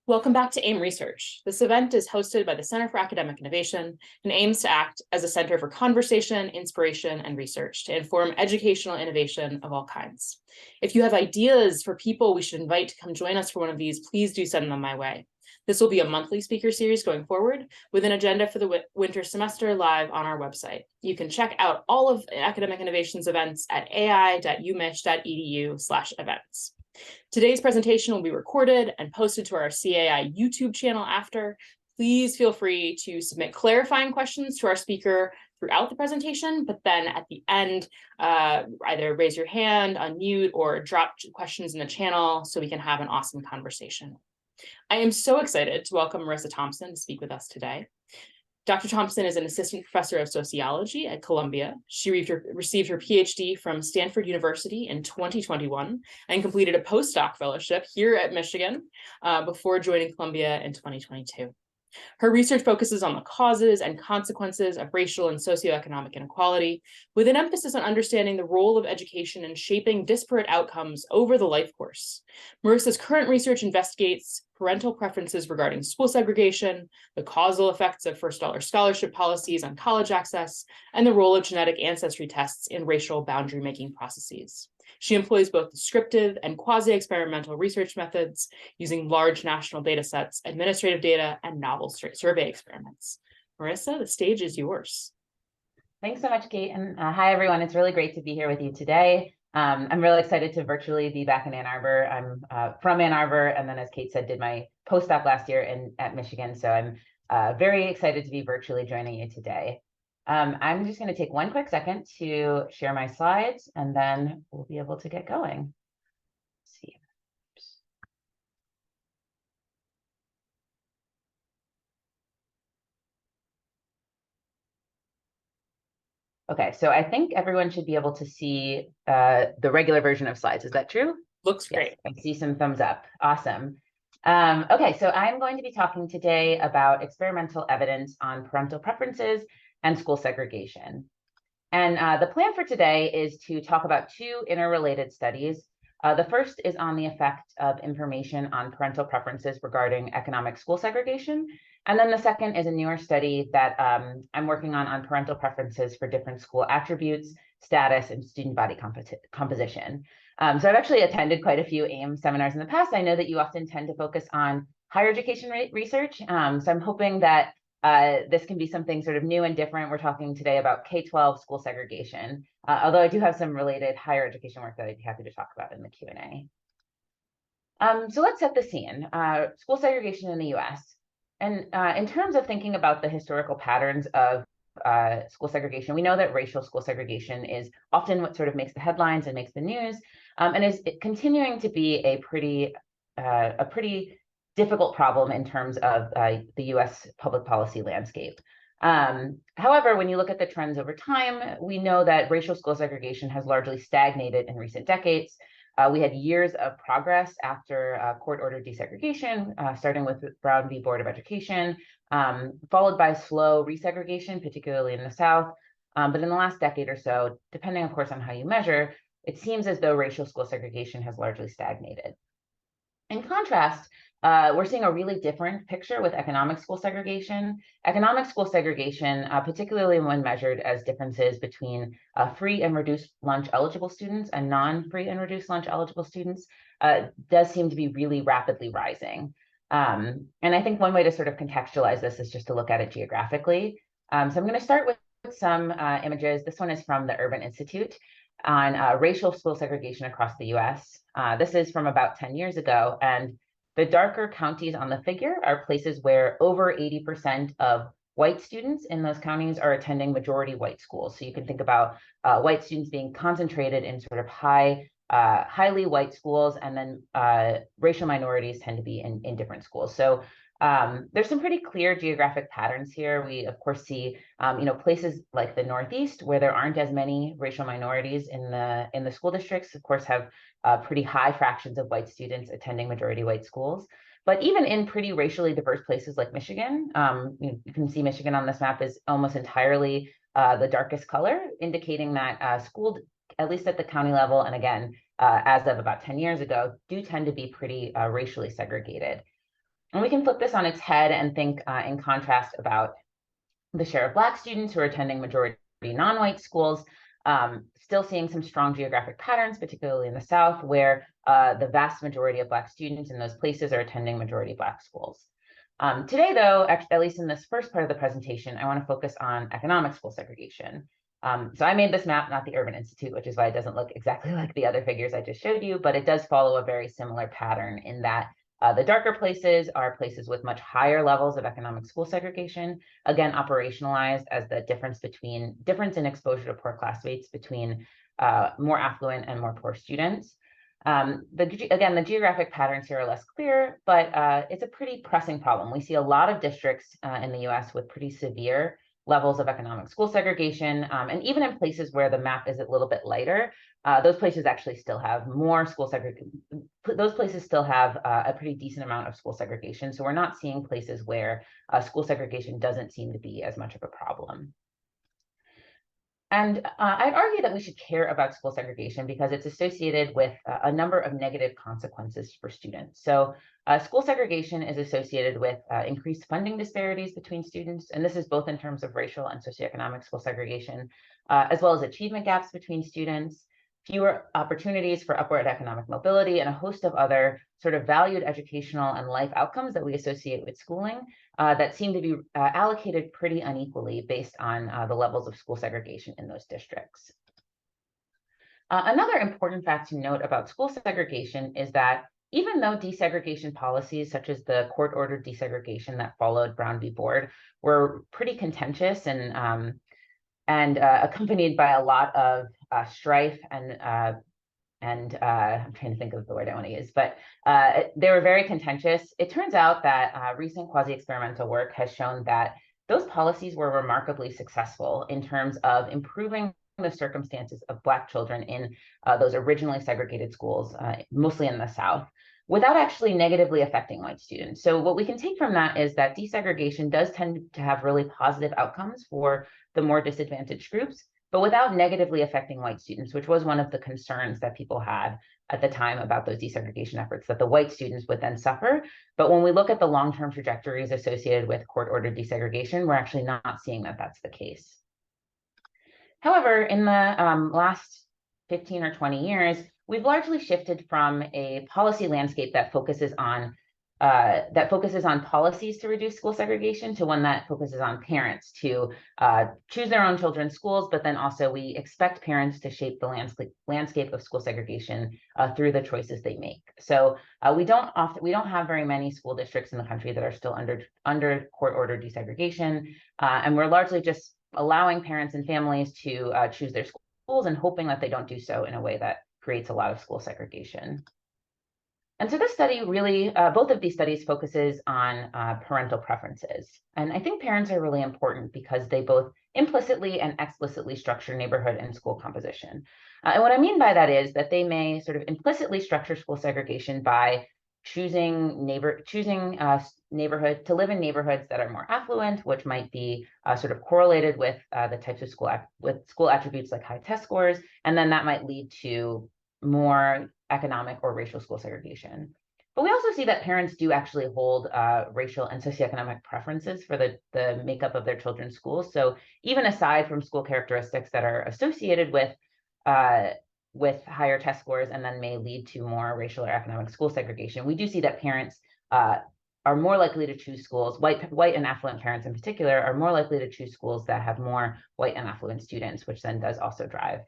Welcome back to AIM Research. This event is hosted by the Center for Academic Innovation and aims to act as a center for conversation, inspiration, and research to inform educational innovation of all kinds. If you have ideas for people we should invite to come join us for one of these, please do send them my way. This will be a monthly speaker series going forward with an agenda for the winter semester live on our website. You can check out all of Academic Innovation's events at ai.umich.edu/events. Today's presentation will be recorded and posted to our CAI YouTube channel after. Please feel free to submit clarifying questions to our speaker throughout the presentation, but then at the end, either raise your hand, unmute, or drop questions in the channel so we can have an awesome conversation. I am so excited to welcome Marissa Thompson to speak with us today. Dr. Thompson is an assistant professor of sociology at Columbia. She received her PhD from Stanford University in 2021 and completed a postdoc fellowship here at Michigan before joining Columbia in 2022. Her research focuses on the causes and consequences of racial and socioeconomic inequality, with an emphasis on understanding the role of education in shaping disparate outcomes over the life course. Marissa's current research investigates parental preferences regarding school segregation, the causal effects of first-dollar scholarship policies on college access, and the role of genetic ancestry tests in racial boundary-making processes. She employs both descriptive and quasi-experimental research methods using large national data sets, administrative data, and novel survey experiments. Marissa, the stage is yours. Thanks so much, Kate. And hi, everyone. It's really great to be here with you today. I'm really excited to virtually be back in Ann Arbor. I'm from Ann Arbor, and then, as Kate said, did my postdoc last year at Michigan. So I'm very excited to be virtually joining you today. I'm just going to take one quick second to share my slides, and then we'll be able to get going. Let's see. Oops. Okay, so I think everyone should be able to see the regular version of slides. Is that true? Looks great. Yes, I see some thumbs up. Awesome. Okay, so I'm going to be talking today about experimental evidence on parental preferences and school segregation. And the plan for today is to talk about two interrelated studies. The first is on the effect of information on parental preferences regarding economic school segregation. And then the second is a newer study that I'm working on parental preferences for different school attributes, status, and student body composition. So I've actually attended quite a few AIM seminars in the past. I know that you often tend to focus on higher education research. So I'm hoping that this can be something sort of new and different. We're talking today about K-12 school segregation, although I do have some related higher education work that I'd be happy to talk about in the Q&A. So let's set the scene. School segregation in the US. And in terms of thinking about the historical patterns of school segregation, we know that racial school segregation is often what sort of makes the headlines and makes the news, and is continuing to be a pretty difficult problem in terms of the US public policy landscape. However, when you look at the trends over time, we know that racial school segregation has largely stagnated in recent decades. We had years of progress after court-ordered desegregation, starting with Brown v. Board of Education, followed by slow resegregation, particularly in the South. But in the last decade or so, depending, of course, on how you measure, it seems as though racial school segregation has largely stagnated. In contrast, we're seeing a really different picture with economic school segregation. Economic school segregation, particularly when measured as differences between free and reduced lunch eligible students and non-free and reduced lunch eligible students, does seem to be really rapidly rising. And I think one way to sort of contextualize this is just to look at it geographically. So I'm going to start with some images. This one is from the Urban Institute on racial school segregation across the US. This is from about 10 years ago, and the darker counties on the figure are places where over 80% of white students in those counties are attending majority white schools. So you can think about white students being concentrated in sort of highly white schools, and then racial minorities tend to be in different schools. So there's some pretty clear geographic patterns here. We, of course, see places like the Northeast, where there aren't as many racial minorities in the school districts, of course, have pretty high fractions of white students attending majority white schools. But even in pretty racially diverse places like Michigan, you can see Michigan on this map is almost entirely the darkest color, indicating that schools, at least at the county level, and again, as of about 10 years ago, do tend to be pretty racially segregated. And we can flip this on its head and think in contrast about the share of Black students who are attending majority non-white schools, still seeing some strong geographic patterns, particularly in the South, where the vast majority of Black students in those places are attending majority Black schools. Today, though, at least in this first part of the presentation, I want to focus on economic school segregation. So I made this map, not the Urban Institute, which is why it doesn't look exactly like the other figures I just showed you, but it does follow a very similar pattern in that the darker places are places with much higher levels of economic school segregation, again, operationalized as the difference in exposure to poor classmates between more affluent and more poor students. Again, the geographic patterns here are less clear, but it's a pretty pressing problem. We see a lot of districts in the US with pretty severe levels of economic school segregation. And even in places where the map is a little bit lighter, those places actually still have more school segregation. Those places still have a pretty decent amount of school segregation. So we're not seeing places where school segregation doesn't seem to be as much of a problem. And I'd argue that we should care about school segregation because it's associated with a number of negative consequences for students. So school segregation is associated with increased funding disparities between students, and this is both in terms of racial and socioeconomic school segregation, as well as achievement gaps between students, fewer opportunities for upward economic mobility, and a host of other sort of valued educational and life outcomes that we associate with schooling that seem to be allocated pretty unequally based on the levels of school segregation in those districts. Another important fact to note about school segregation is that even though desegregation policies such as the court-ordered desegregation that followed Brown v. Board were pretty contentious and accompanied by a lot of strife and I'm trying to think of the word I want to use, but they were very contentious. It turns out that recent quasi-experimental work has shown that those policies were remarkably successful in terms of improving the circumstances of Black children in those originally segregated schools, mostly in the South, without actually negatively affecting white students. So what we can take from that is that desegregation does tend to have really positive outcomes for the more disadvantaged groups, but without negatively affecting white students, which was one of the concerns that people had at the time about those desegregation efforts, that the white students would then suffer. But when we look at the long-term trajectories associated with court-ordered desegregation, we're actually not seeing that that's the case. However, in the last 15 or 20 years, we've largely shifted from a policy landscape that focuses on policies to reduce school segregation to one that focuses on parents to choose their own children's schools, but then also we expect parents to shape the landscape of school segregation through the choices they make. So we don't have very many school districts in the country that are still under court-ordered desegregation, and we're largely just allowing parents and families to choose their schools and hoping that they don't do so in a way that creates a lot of school segregation. And so this study really, both of these studies focuses on parental preferences. And I think parents are really important because they both implicitly and explicitly structure neighborhood and school composition. And what I mean by that is that they may sort of implicitly structure school segregation by choosing neighborhood to live in neighborhoods that are more affluent, which might be sort of correlated with the types of school attributes like high test scores, and then that might lead to more economic or racial school segregation. But we also see that parents do actually hold racial and socioeconomic preferences for the makeup of their children's schools. So even aside from school characteristics that are associated with higher test scores and then may lead to more racial or economic school segregation, we do see that parents are more likely to choose schools, white and affluent parents in particular, are more likely to choose schools that have more white and affluent students, which then does also drive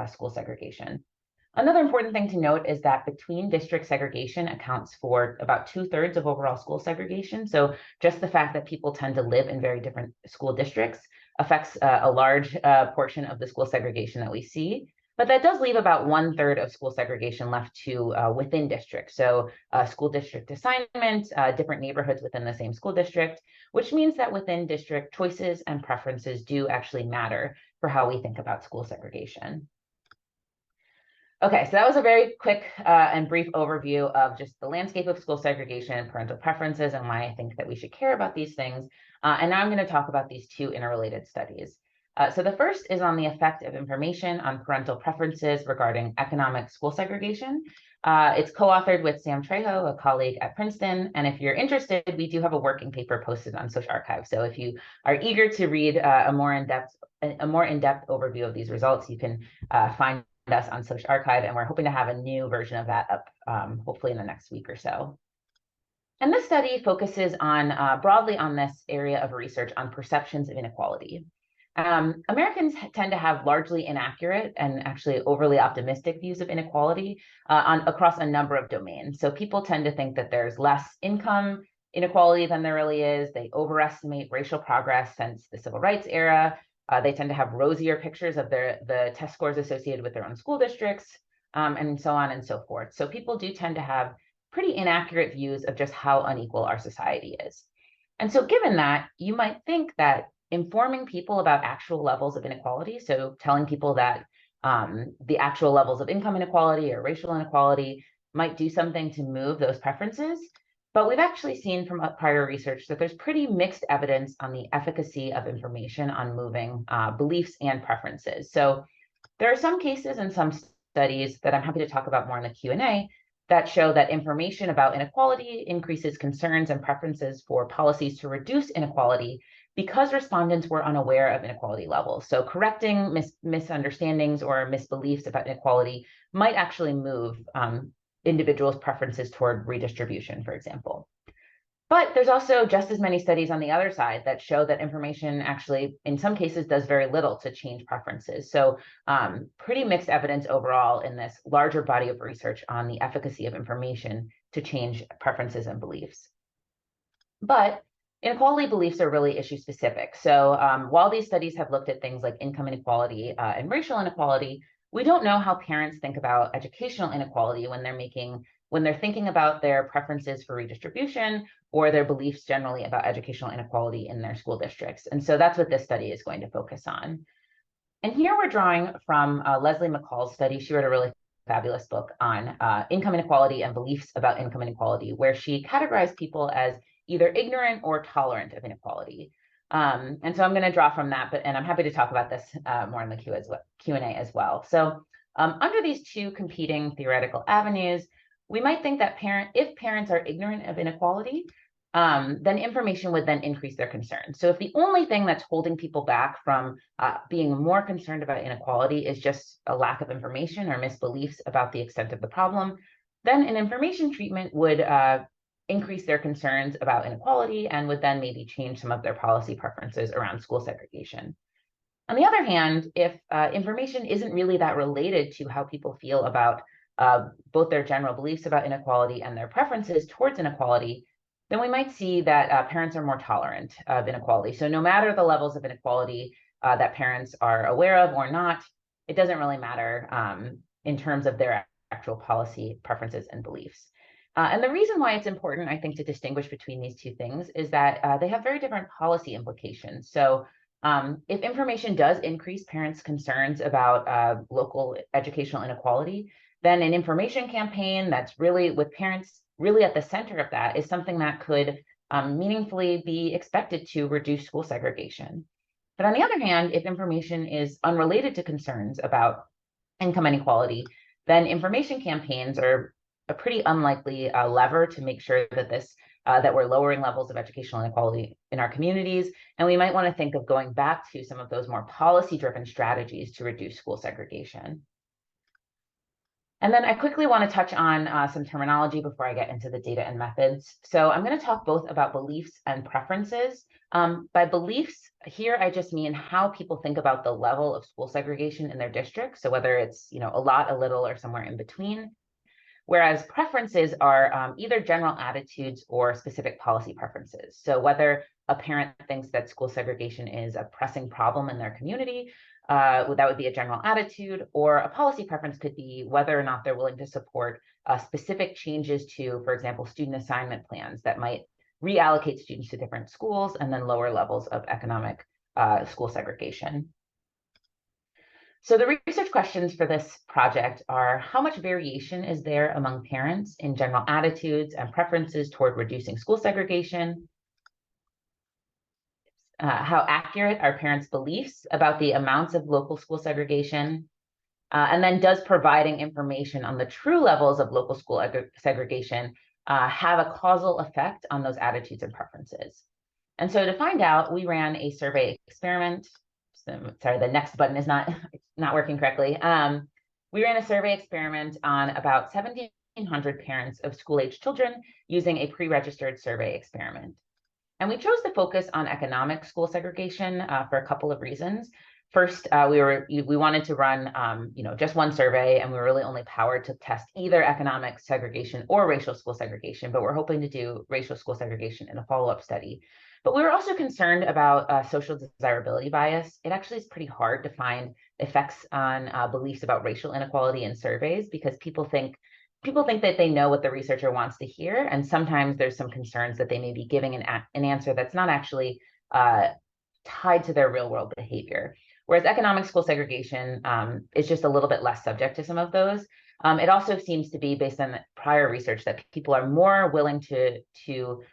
school segregation. Another important thing to note is that between district segregation accounts for about 2/3 of overall school segregation. So just the fact that people tend to live in very different school districts affects a large portion of the school segregation that we see. But that does leave about 1/3 of school segregation left to within districts. So school district assignment, different neighborhoods within the same school district, which means that within district choices and preferences do actually matter for how we think about school segregation. Okay, so that was a very quick and brief overview of just the landscape of school segregation and parental preferences and why I think that we should care about these things. And now I'm going to talk about these two interrelated studies. So the first is on the effect of information on parental preferences regarding economic school segregation. It's co-authored with Sam Trejo, a colleague at Princeton. And if you're interested, we do have a working paper posted on Social Archive. So if you are eager to read a more in-depth overview of these results, you can find us on Social Archive. And we're hoping to have a new version of that up hopefully in the next week or so. And this study focuses on broadly on this area of research on perceptions of inequality. Americans tend to have largely inaccurate and actually overly optimistic views of inequality across a number of domains. So people tend to think that there's less income inequality than there really is. They overestimate racial progress since the civil rights era. They tend to have rosier pictures of the test scores associated with their own school districts, and so on and so forth. So people do tend to have pretty inaccurate views of just how unequal our society is. And so given that, you might think that informing people about actual levels of inequality, so telling people that the actual levels of income inequality or racial inequality might do something to move those preferences. But we've actually seen from prior research that there's pretty mixed evidence on the efficacy of information on moving beliefs and preferences. So there are some cases and some studies that I'm happy to talk about more in the Q&A that show that information about inequality increases concerns and preferences for policies to reduce inequality because respondents were unaware of inequality levels. So correcting misunderstandings or misbeliefs about inequality might actually move individuals' preferences toward redistribution, for example. But there's also just as many studies on the other side that show that information actually, in some cases, does very little to change preferences. So pretty mixed evidence overall in this larger body of research on the efficacy of information to change preferences and beliefs. But inequality beliefs are really issue specific. So while these studies have looked at things like income inequality and racial inequality, we don't know how parents think about educational inequality when they're thinking about their preferences for redistribution or their beliefs generally about educational inequality in their school districts. And so that's what this study is going to focus on. And here we're drawing from Leslie McCall's study. She wrote a really fabulous book on income inequality and beliefs about income inequality, where she categorized people as either ignorant or tolerant of inequality. And so I'm going to draw from that, and I'm happy to talk about this more in the Q&A as well. So under these two competing theoretical avenues, we might think that if parents are ignorant of inequality, then information would then increase their concern. So if the only thing that's holding people back from being more concerned about inequality is just a lack of information or misbeliefs about the extent of the problem, then an information treatment would increase their concerns about inequality and would then maybe change some of their policy preferences around school segregation. On the other hand, if information isn't really that related to how people feel about both their general beliefs about inequality and their preferences towards inequality, then we might see that parents are more tolerant of inequality. So no matter the levels of inequality that parents are aware of or not, it doesn't really matter in terms of their actual policy preferences and beliefs. And the reason why it's important, I think, to distinguish between these two things is that they have very different policy implications. So if information does increase parents' concerns about local educational inequality, then an information campaign that's really with parents really at the center of that is something that could meaningfully be expected to reduce school segregation. But on the other hand, if information is unrelated to concerns about income inequality, then information campaigns are a pretty unlikely lever to make sure that that we're lowering levels of educational inequality in our communities. And we might want to think of going back to some of those more policy-driven strategies to reduce school segregation. And then I quickly want to touch on some terminology before I get into the data and methods. So I'm going to talk both about beliefs and preferences. By beliefs, here I just mean how people think about the level of school segregation in their district. So whether it's a lot, a little, or somewhere in between. Whereas preferences are either general attitudes or specific policy preferences. So whether a parent thinks that school segregation is a pressing problem in their community, that would be a general attitude, or a policy preference could be whether or not they're willing to support specific changes to, for example, student assignment plans that might reallocate students to different schools and then lower levels of economic school segregation. So the research questions for this project are: how much variation is there among parents in general attitudes and preferences toward reducing school segregation? How accurate are parents' beliefs about the amounts of local school segregation? And then does providing information on the true levels of local school segregation have a causal effect on those attitudes and preferences? And so to find out, we ran a survey experiment. Sorry, the next button is not working correctly. We ran a survey experiment on about 1,700 parents of school-age children using a pre-registered survey experiment. And we chose to focus on economic school segregation for a couple of reasons. First, we wanted to run just one survey, and we were really only powered to test either economic segregation or racial school segregation, but we're hoping to do racial school segregation in a follow-up study. But we were also concerned about social desirability bias. It actually is pretty hard to find effects on beliefs about racial inequality in surveys because people think that they know what the researcher wants to hear, and sometimes there's some concerns that they may be giving an answer that's not actually tied to their real world behavior. Whereas economic school segregation is just a little bit less subject to some of those. It also seems to be, based on prior research, that people are more willing to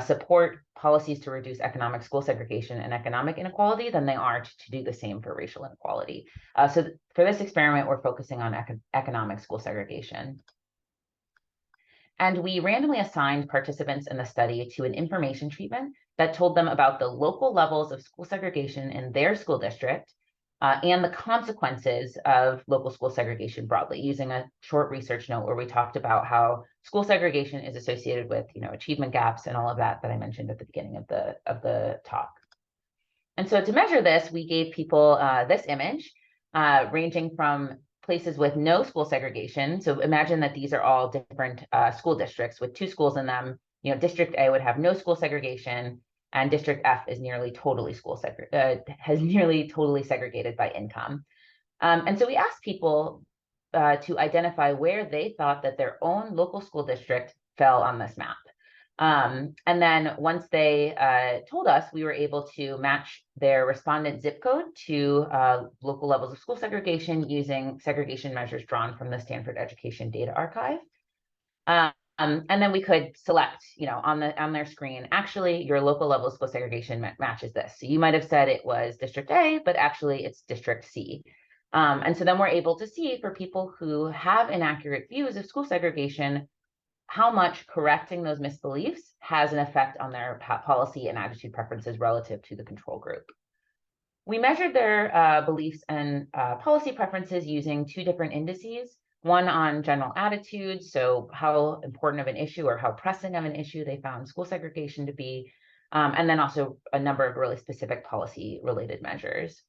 support policies to reduce economic school segregation and economic inequality than they are to do the same for racial inequality. So for this experiment, we're focusing on economic school segregation. And we randomly assigned participants in the study to an information treatment that told them about the local levels of school segregation in their school district and the consequences of local school segregation broadly, using a short research note where we talked about how school segregation is associated with achievement gaps and all of that I mentioned at the beginning of the talk. And so to measure this, we gave people this image ranging from places with no school segregation. So imagine that these are all different school districts with two schools in them. District A would have no school segregation, and District F is nearly totally segregated by income. And so we asked people to identify where they thought that their own local school district fell on this map. And then once they told us, we were able to match their respondent zip code to local levels of school segregation using segregation measures drawn from the Stanford Education Data Archive. And then we could select, on their screen, actually, your local level of school segregation matches this. So you might have said it was District A, but actually it's District C. And so then we're able to see, for people who have inaccurate views of school segregation, how much correcting those misbeliefs has an effect on their policy and attitude preferences relative to the control group. We measured their beliefs and policy preferences using two different indices, one on general attitudes, so how important of an issue or how pressing of an issue they found school segregation to be, and then also a number of really specific policy-related measures.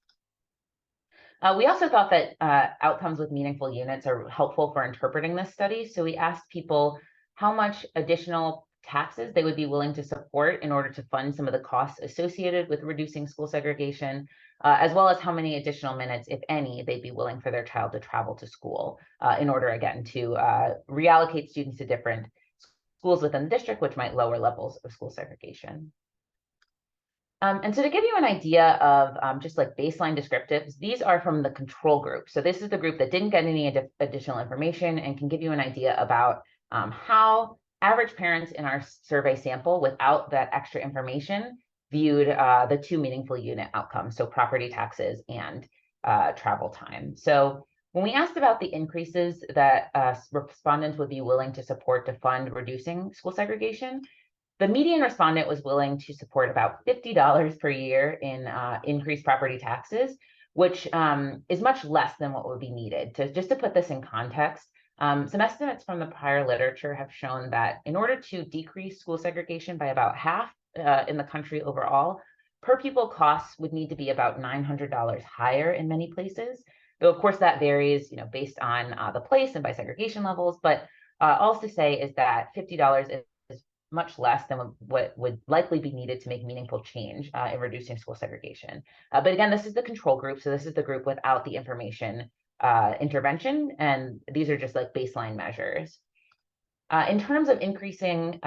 We also thought that outcomes with meaningful units are helpful for interpreting this study, so we asked people how much additional taxes they would be willing to support in order to fund some of the costs associated with reducing school segregation, as well as how many additional minutes, if any, they'd be willing for their child to travel to school in order, again, to reallocate students to different schools within the district, which might lower levels of school segregation. And so to give you an idea of just like baseline descriptives, these are from the control group. So this is the group that didn't get any additional information and can give you an idea about how average parents in our survey sample without that extra information viewed the two meaningful unit outcomes, so property taxes and travel time. So when we asked about the increases that respondents would be willing to support to fund reducing school segregation, the median respondent was willing to support about $50 per year in increased property taxes, which is much less than what would be needed. Just to put this in context, some estimates from the prior literature have shown that in order to decrease school segregation by about half in the country overall, per pupil costs would need to be about $900 higher in many places. Though, of course, that varies based on the place and by segregation levels. But all to say is that $50 is much less than what would likely be needed to make meaningful change in reducing school segregation. But again, this is the control group. So this is the group without the information intervention. And these are just like baseline measures. In terms of increasing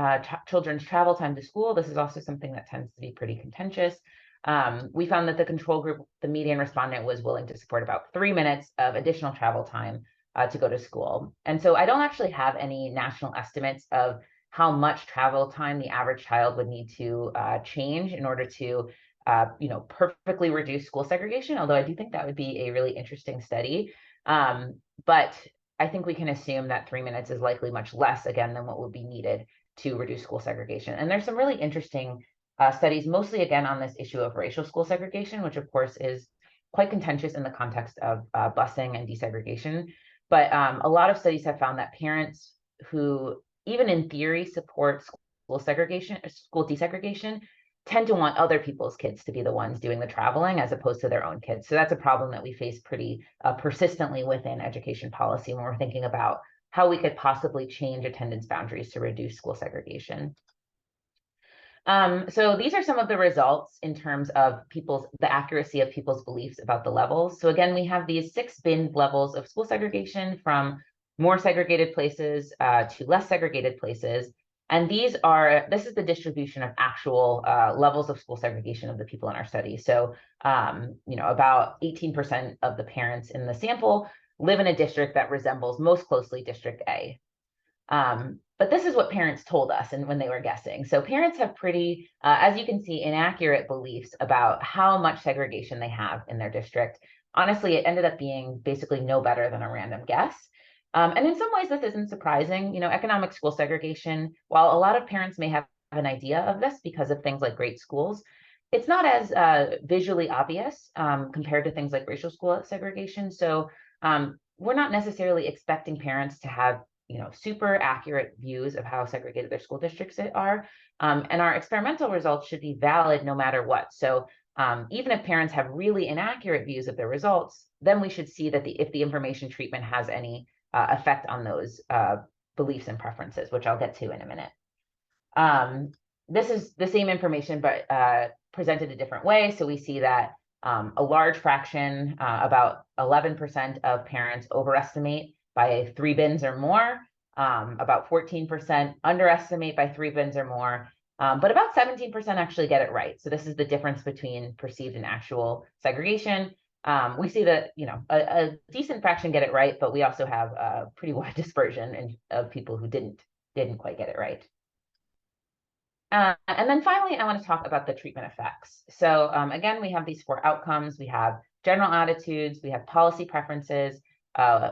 children's travel time to school, this is also something that tends to be pretty contentious. We found that the control group, the median respondent, was willing to support about 3 minutes of additional travel time to go to school. And so I don't actually have any national estimates of how much travel time the average child would need to change in order to perfectly reduce school segregation, although I do think that would be a really interesting study. But I think we can assume that 3 minutes is likely much less, again, than what would be needed to reduce school segregation. And there's some really interesting studies, mostly again on this issue of racial school segregation, which of course is quite contentious in the context of busing and desegregation. But a lot of studies have found that parents who, even in theory, support school desegregation, tend to want other people's kids to be the ones doing the traveling as opposed to their own kids. So that's a problem that we face pretty persistently within education policy when we're thinking about how we could possibly change attendance boundaries to reduce school segregation. So these are some of the results in terms of the accuracy of people's beliefs about the levels. So again, we have these 6 bin levels of school segregation, from more segregated places to less segregated places. And this is the distribution of actual levels of school segregation of the people in our study. So, about 18% of the parents in the sample live in a district that resembles most closely District A. But this is what parents told us and when they were guessing. So parents have pretty, as you can see, inaccurate beliefs about how much segregation they have in their district. Honestly, it ended up being basically no better than a random guess. And in some ways, this isn't surprising. Economic school segregation, while a lot of parents may have an idea of this because of things like great schools, it's not as visually obvious compared to things like racial school segregation. So we're not necessarily expecting parents to have super accurate views of how segregated their school districts are. And our experimental results should be valid no matter what. So even if parents have really inaccurate views of their results, then we should see that if the information treatment has any effect on those beliefs and preferences, which I'll get to in a minute. This is the same information, but presented a different way. So we see that a large fraction, about 11% of parents, overestimate by 3 bins or more. About 14% underestimate by 3 bins or more. But about 17% actually get it right. So this is the difference between perceived and actual segregation. We see that a decent fraction get it right, but we also have a pretty wide dispersion of people who didn't quite get it right. And then finally, I want to talk about the treatment effects. So again, we have these 4 outcomes. We have general attitudes, we have policy preferences,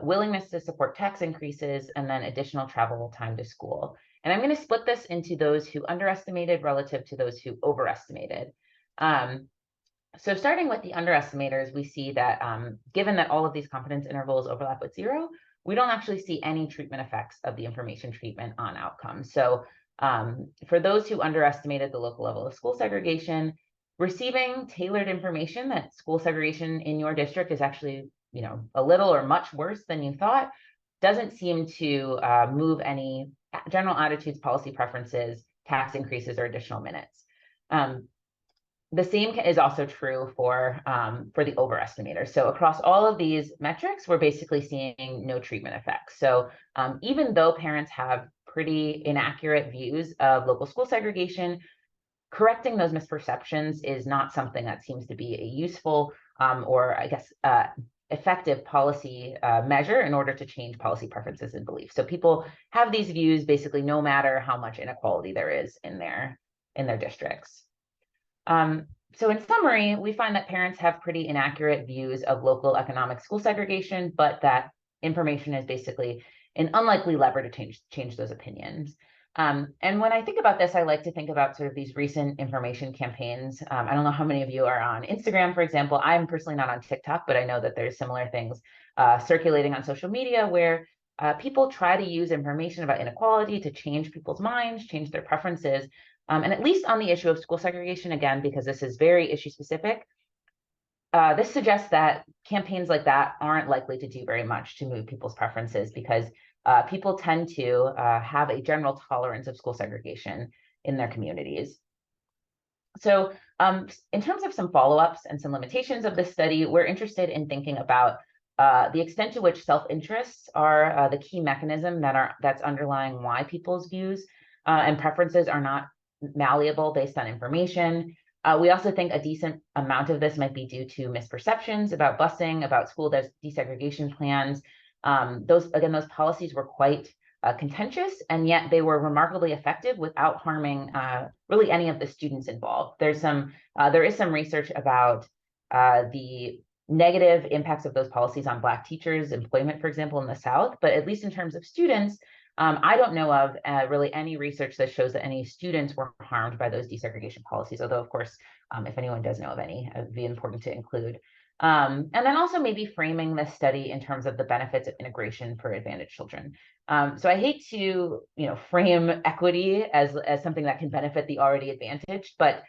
willingness to support tax increases, and then additional travel time to school. And I'm going to split this into those who underestimated relative to those who overestimated. So starting with the underestimators, we see that given that all of these confidence intervals overlap with 0, we don't actually see any treatment effects of the information treatment on outcomes. So for those who underestimated the local level of school segregation, receiving tailored information that school segregation in your district is actually a little or much worse than you thought doesn't seem to move any general attitudes, policy preferences, tax increases, or additional minutes. The same is also true for the overestimators. So across all of these metrics, we're basically seeing no treatment effects. So even though parents have pretty inaccurate views of local school segregation, correcting those misperceptions is not something that seems to be a useful or I guess effective policy measure in order to change policy preferences and beliefs. So people have these views basically no matter how much inequality there is in their districts. So in summary, we find that parents have pretty inaccurate views of local economic school segregation, but that information is basically an unlikely lever to change those opinions. And when I think about this, I like to think about sort of these recent information campaigns. I don't know how many of you are on Instagram, for example. I'm personally not on TikTok, but I know that there's similar things circulating on social media where people try to use information about inequality to change people's minds, change their preferences. And at least on the issue of school segregation, again, because this is very issue specific, this suggests that campaigns like that aren't likely to do very much to move people's preferences because people tend to have a general tolerance of school segregation in their communities. So in terms of some follow-ups and some limitations of this study, we're interested in thinking about the extent to which self-interests are the key mechanism that's underlying why people's views and preferences are not malleable based on information. We also think a decent amount of this might be due to misperceptions about busing, about school desegregation plans. Those policies were quite contentious, and yet they were remarkably effective without harming really any of the students involved. There is some research about the negative impacts of those policies on Black teachers' employment, for example, in the South. But at least in terms of students, I don't know of really any research that shows that any students were harmed by those desegregation policies, although, of course, if anyone does know of any, it would be important to include. And then also maybe framing this study in terms of the benefits of integration for advantaged children. So I hate to, frame equity as something that can benefit the already advantaged, but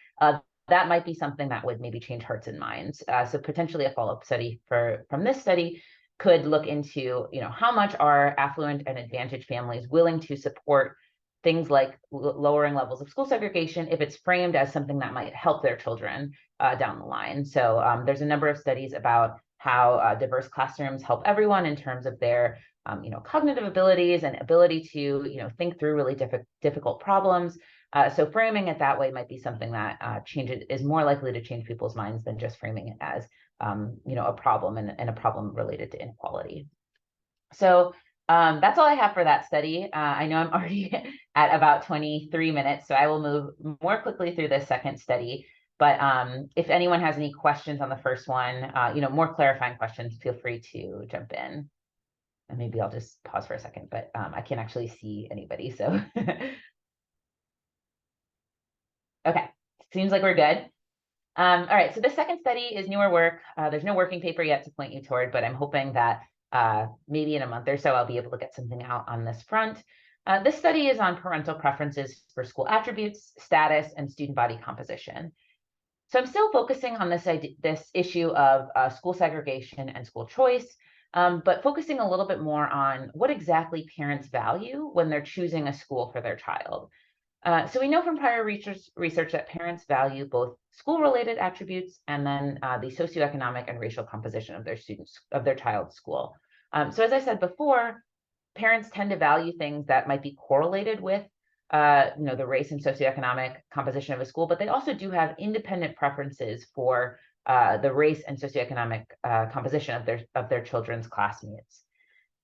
that might be something that would maybe change hearts and minds. So potentially a follow-up study from this study could look into, how much are affluent and advantaged families willing to support things like lowering levels of school segregation if it's framed as something that might help their children down the line. So there's a number of studies about how diverse classrooms help everyone in terms of their cognitive abilities and ability to think through really difficult problems. So framing it that way might be something that is more likely to change people's minds than just framing it as a problem and a problem related to inequality. So that's all I have for that study. I know I'm already at about 23 minutes, so I will move more quickly through this second study. But if anyone has any questions on the first one, more clarifying questions, feel free to jump in. And maybe I'll just pause for a second, but I can't actually see anybody, so. Okay, seems like we're good. All right, so the second study is newer work. There's no working paper yet to point you toward, but I'm hoping that maybe in a month or so, I'll be able to get something out on this front. This study is on parental preferences for school attributes, status, and student body composition. So I'm still focusing on this issue of school segregation and school choice, but focusing a little bit more on what exactly parents value when they're choosing a school for their child. So we know from prior research that parents value both school-related attributes and then the socioeconomic and racial composition of their child's school. So as I said before, parents tend to value things that might be correlated with the race and socioeconomic composition of a school, but they also do have independent preferences for the race and socioeconomic composition of their children's classmates.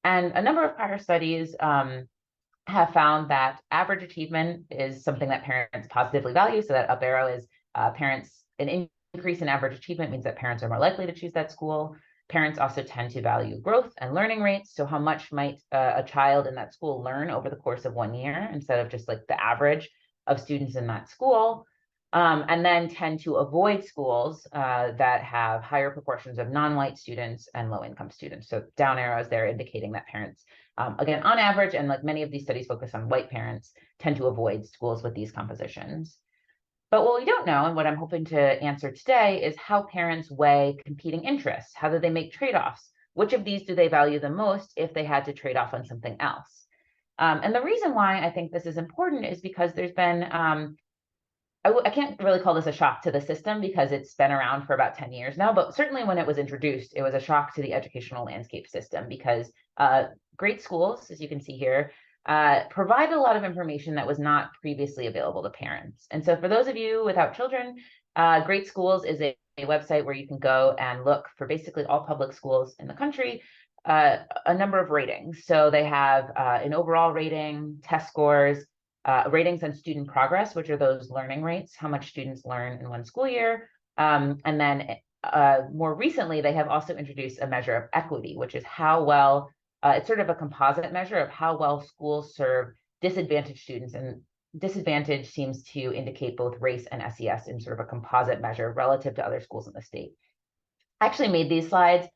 And a number of prior studies have found that average achievement is something that parents positively value. So that up arrow is an increase in average achievement means that parents are more likely to choose that school. Parents also tend to value growth and learning rates. So how much might a child in that school learn over the course of 1 year instead of just like the average of students in that school. And then tend to avoid schools that have higher proportions of non-white students and low-income students. So down arrows there indicating that parents, again, on average, and like many of these studies focus on white parents, tend to avoid schools with these compositions. But what we don't know, and what I'm hoping to answer today, is how parents weigh competing interests. How do they make trade-offs? Which of these do they value the most if they had to trade off on something else? And the reason why I think this is important is because there's been I can't really call this a shock to the system because it's been around for about 10 years now, but certainly when it was introduced, it was a shock to the educational landscape system because great schools, as you can see here, provide a lot of information that was not previously available to parents. And so for those of you without children, Great Schools is a website where you can go and look for basically all public schools in the country, a number of ratings. So they have an overall rating, test scores, ratings on student progress, which are those learning rates, how much students learn in one school year. And then more recently, they have also introduced a measure of equity, which is how well, it's sort of a composite measure of how well schools serve disadvantaged students. And disadvantage seems to indicate both race and SES in sort of a composite measure relative to other schools in the state. I actually made these slides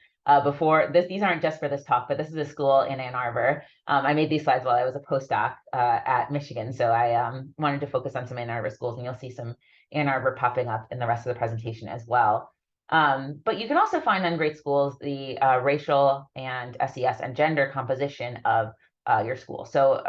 before this. These aren't just for this talk, but this is a school in Ann Arbor. I made these slides while I was a postdoc at Michigan. So I wanted to focus on some Ann Arbor schools, and you'll see some Ann Arbor popping up in the rest of the presentation as well. But you can also find on Great Schools the racial and SES and gender composition of your school. So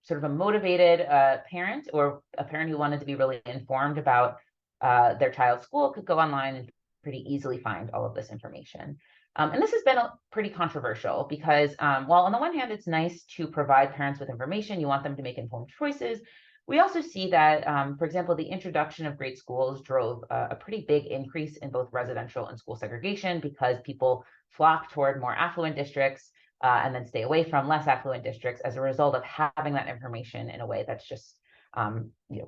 sort of a motivated parent or a parent who wanted to be really informed about their child's school could go online and pretty easily find all of this information. And this has been pretty controversial because while on the one hand, it's nice to provide parents with information, you want them to make informed choices. We also see that, for example, the introduction of Great Schools drove a pretty big increase in both residential and school segregation because people flock toward more affluent districts and then stay away from less affluent districts as a result of having that information in a way that's just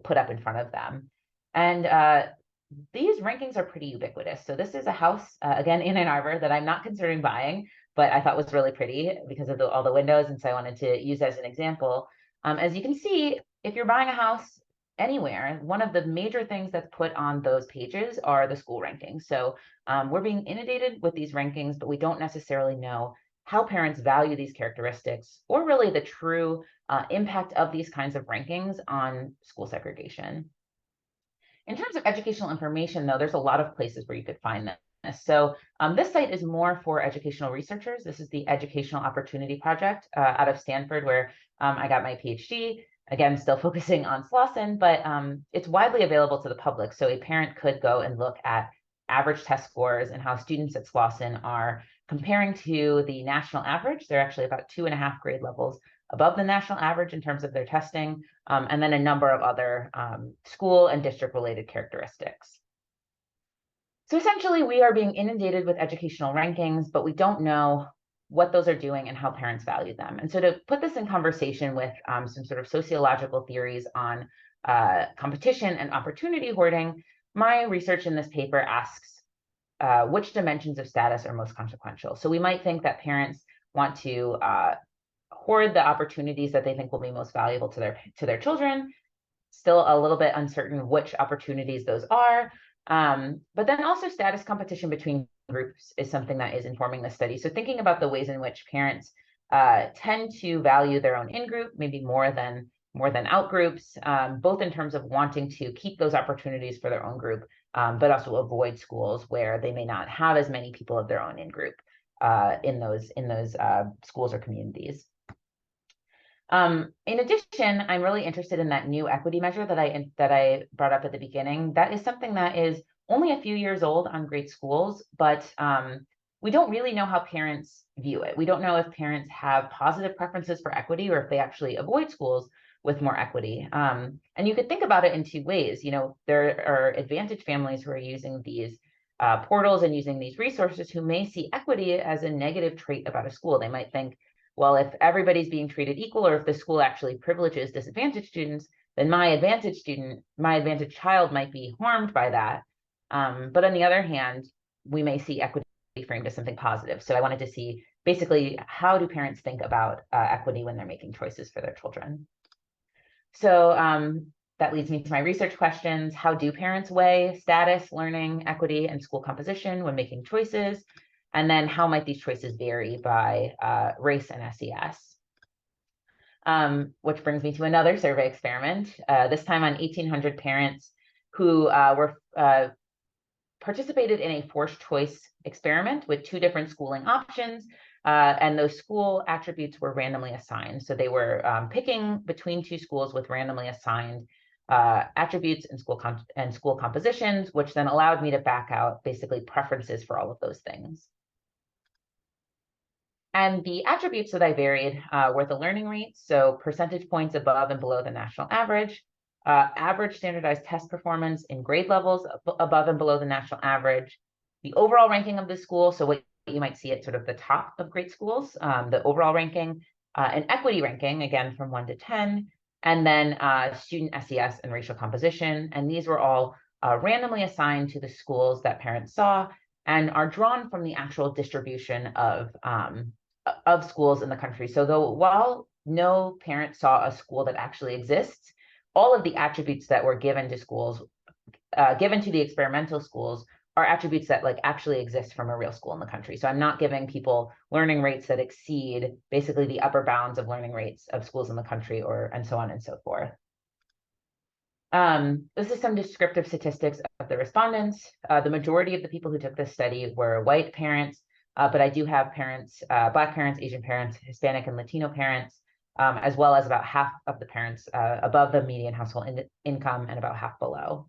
put up in front of them. And these rankings are pretty ubiquitous. So this is a house, again, in Ann Arbor that I'm not considering buying, but I thought was really pretty because of all the windows. And so I wanted to use as an example. As you can see, if you're buying a house anywhere, one of the major things that's put on those pages are the school rankings. So we're being inundated with these rankings, but we don't necessarily know how parents value these characteristics or really the true impact of these kinds of rankings on school segregation. In terms of educational information, though, there's a lot of places where you could find this. So this site is more for educational researchers. This is the Educational Opportunity Project out of Stanford, where I got my PhD. Again, still focusing on Slauson, but it's widely available to the public. So a parent could go and look at average test scores and how students at Slauson are comparing to the national average. They're actually about 2.5 grade levels above the national average in terms of their testing, and then a number of other school and district related characteristics. So essentially, we are being inundated with educational rankings, but we don't know what those are doing and how parents value them. And so to put this in conversation with some sort of sociological theories on competition and opportunity hoarding, my research in this paper asks which dimensions of status are most consequential. So we might think that parents want to hoard the opportunities that they think will be most valuable to their children. Still a little bit uncertain which opportunities those are. But then also status competition between groups is something that is informing the study. So thinking about the ways in which parents tend to value their own in-group, maybe more than out groups, both in terms of wanting to keep those opportunities for their own group, but also avoid schools where they may not have as many people of their own in-group in those schools or communities. In addition, I'm really interested in that new equity measure that I brought up at the beginning. That is something that is only a few years old on great schools, but we don't really know how parents view it. We don't know if parents have positive preferences for equity or if they actually avoid schools with more equity. And you could think about it in two ways. You know, there are advantaged families who are using these portals and using these resources who may see equity as a negative trait about a school. They might think, well, if everybody's being treated equal, or if the school actually privileges disadvantaged students, then my advantaged child might be harmed by that. But on the other hand, we may see equity framed as something positive. So I wanted to see basically how do parents think about equity when they're making choices for their children. So that leads me to my research questions. How do parents weigh status, learning, equity, and school composition when making choices? And then how might these choices vary by race and SES? Which brings me to another survey experiment, this time on 1,800 parents who were participated in a forced choice experiment with 2 different schooling options, and those school attributes were randomly assigned. So they were picking between 2 schools with randomly assigned attributes and school compositions, which then allowed me to back out basically preferences for all of those things. And the attributes that I varied were the learning rates, so percentage points above and below the national average, average standardized test performance in grade levels above and below the national average, the overall ranking of the school, so what you might see at sort of the top of great schools, the overall ranking, an equity ranking, again, from 1 to 10, and then student SES and racial composition. And these were all randomly assigned to the schools that parents saw and are drawn from the actual distribution of schools in the country. So while no parent saw a school that actually exists, all of the attributes that were given to schools, given to the experimental schools, are attributes that like actually exist from a real school in the country. So I'm not giving people learning rates that exceed basically the upper bounds of learning rates of schools in the country, and so on and so forth. This is some descriptive statistics of the respondents. The majority of the people who took this study were white parents, but I do have parents, Black parents, Asian parents, Hispanic and Latino parents, as well as about half of the parents above the median household income and about half below.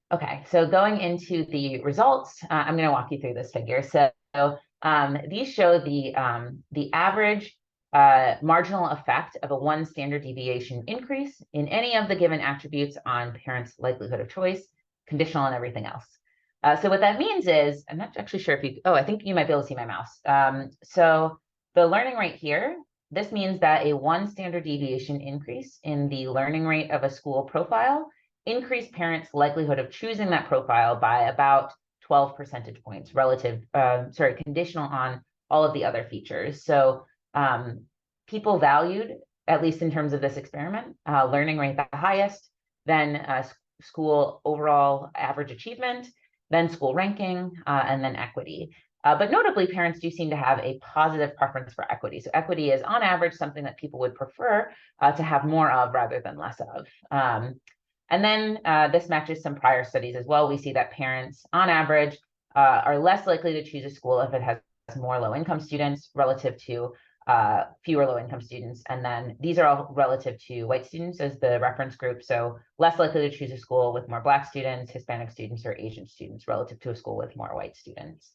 Okay, so going into the results, I'm going to walk you through this figure. So these show the average marginal effect of a 1 standard deviation increase in any of the given attributes on parents' likelihood of choice, conditional, and everything else. So what that means is, I'm not actually sure if you, I think you might be able to see my mouse. So the learning rate here, this means that a 1 standard deviation increase in the learning rate of a school profile increased parents' likelihood of choosing that profile by about 12 percentage points conditional on all of the other features. So people valued, at least in terms of this experiment, learning rate the highest, then school overall average achievement, then school ranking, and then equity. But notably, parents do seem to have a positive preference for equity. So equity is, on average, something that people would prefer to have more of rather than less of. And then this matches some prior studies as well. We see that parents, on average, are less likely to choose a school if it has more low-income students relative to fewer low-income students. And then these are all relative to white students as the reference group. So less likely to choose a school with more Black students, Hispanic students, or Asian students relative to a school with more white students.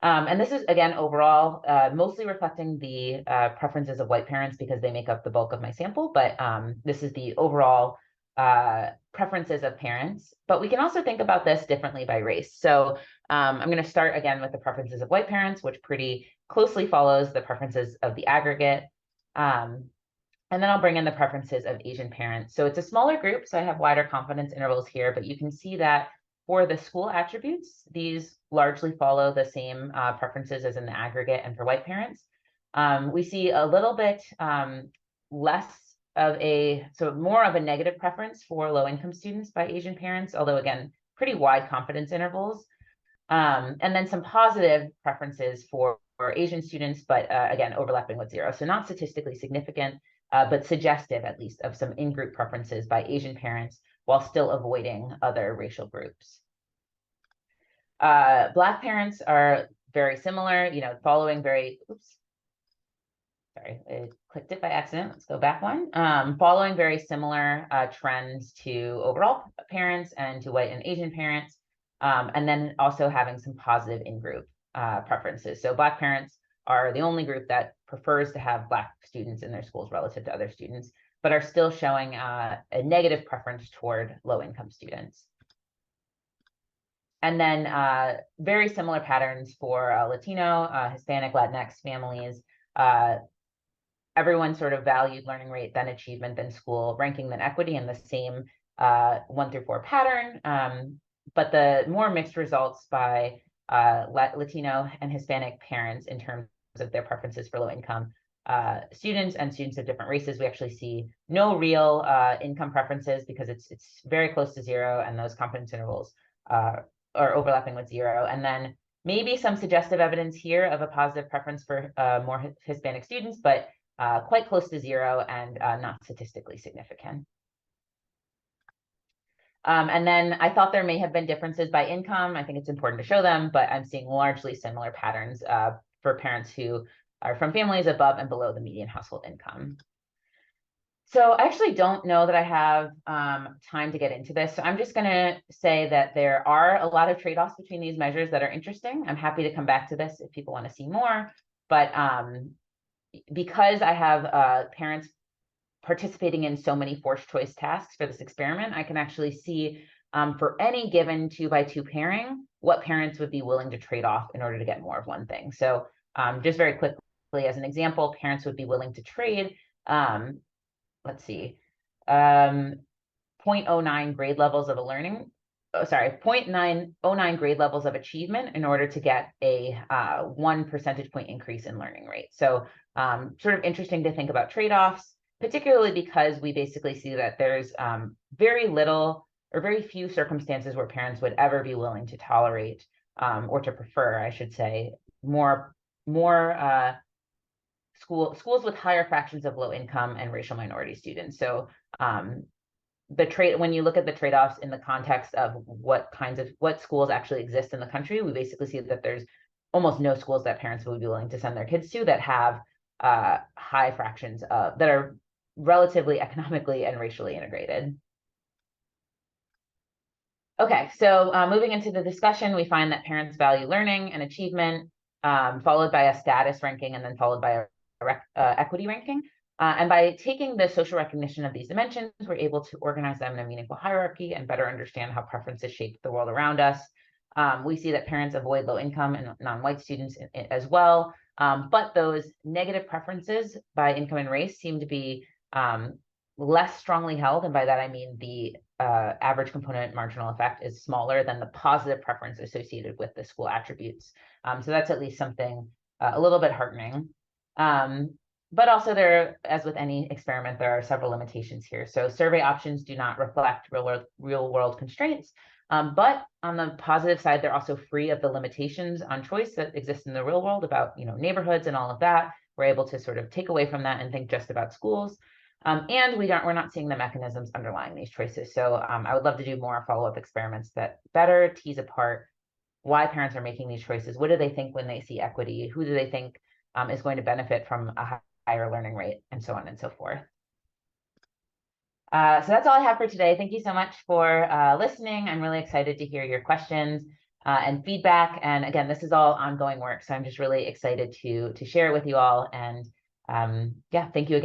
And this is, again, overall, mostly reflecting the preferences of white parents because they make up the bulk of my sample, but this is the overall preferences of parents. But we can also think about this differently by race. So I'm going to start again with the preferences of white parents, which pretty closely follows the preferences of the aggregate. And then I'll bring in the preferences of Asian parents. So it's a smaller group, so I have wider confidence intervals here, but you can see that for the school attributes, these largely follow the same preferences as in the aggregate and for white parents. We see a little bit less of more of a negative preference for low-income students by Asian parents, although again, pretty wide confidence intervals. And then some positive preferences for Asian students, but again, overlapping with zero. So not statistically significant, but suggestive at least of some in-group preferences by Asian parents while still avoiding other racial groups. Black parents are very similar, following very, sorry, I clicked it by accident. Let's go back one. Following very similar trends to overall parents and to white and Asian parents, and then also having some positive in-group preferences. So Black parents are the only group that prefers to have Black students in their schools relative to other students, but are still showing a negative preference toward low-income students. And then very similar patterns for Latino, Hispanic, Latinx families. Everyone sort of valued learning rate, then achievement, then school ranking, then equity in the same 1 through 4 pattern. But the more mixed results by Latino and Hispanic parents in terms of their preferences for low-income students and students of different races. We actually see no real income preferences because it's very close to zero, and those confidence intervals are overlapping with zero. And then maybe some suggestive evidence here of a positive preference for more Hispanic students, but quite close to zero and not statistically significant. And then I thought there may have been differences by income. I think it's important to show them, but I'm seeing largely similar patterns for parents who are from families above and below the median household income. So I actually don't know that I have time to get into this. So I'm just going to say that there are a lot of trade-offs between these measures that are interesting. I'm happy to come back to this if people want to see more. But because I have parents participating in so many forced choice tasks for this experiment, I can actually see for any given 2-by-2 pairing, what parents would be willing to trade off in order to get more of one thing. So just very quickly, as an example, parents would be willing to trade, let's see, 0.09 grade levels of 0.909 grade levels of achievement in order to get a 1 percentage point increase in learning rate. So sort of interesting to think about trade-offs, particularly because we basically see that there's very little or very few circumstances where parents would ever be willing to tolerate or to prefer, I should say, more schools with higher fractions of low income and racial minority students. So when you look at the trade-offs in the context of what schools actually exist in the country, we basically see that there's almost no schools that parents would be willing to send their kids to that have high fractions of that are relatively economically and racially integrated. Okay, so moving into the discussion, we find that parents value learning and achievement, followed by a status ranking, and then followed by a equity ranking. And by taking the social recognition of these dimensions, we're able to organize them in a meaningful hierarchy and better understand how preferences shape the world around us. We see that parents avoid low income and non-white students as well, but those negative preferences by income and race seem to be less strongly held, and by that I mean the average component marginal effect is smaller than the positive preference associated with the school attributes. So that's at least something a little bit heartening. But also there, as with any experiment, there are several limitations here. So survey options do not reflect real world constraints, but on the positive side, they're also free of the limitations on choice that exist in the real world about, neighborhoods and all of that. We're able to sort of take away from that and think just about schools. And we're not seeing the mechanisms underlying these choices. So I would love to do more follow-up experiments that better tease apart why parents are making these choices. What do they think when they see equity? Who do they think is going to benefit from a higher learning rate, and so on and so forth. So that's all I have for today. Thank you so much for listening. I'm really excited to hear your questions and feedback. And again, this is all ongoing work, so I'm just really excited to share it with you all. And yeah, thank you again.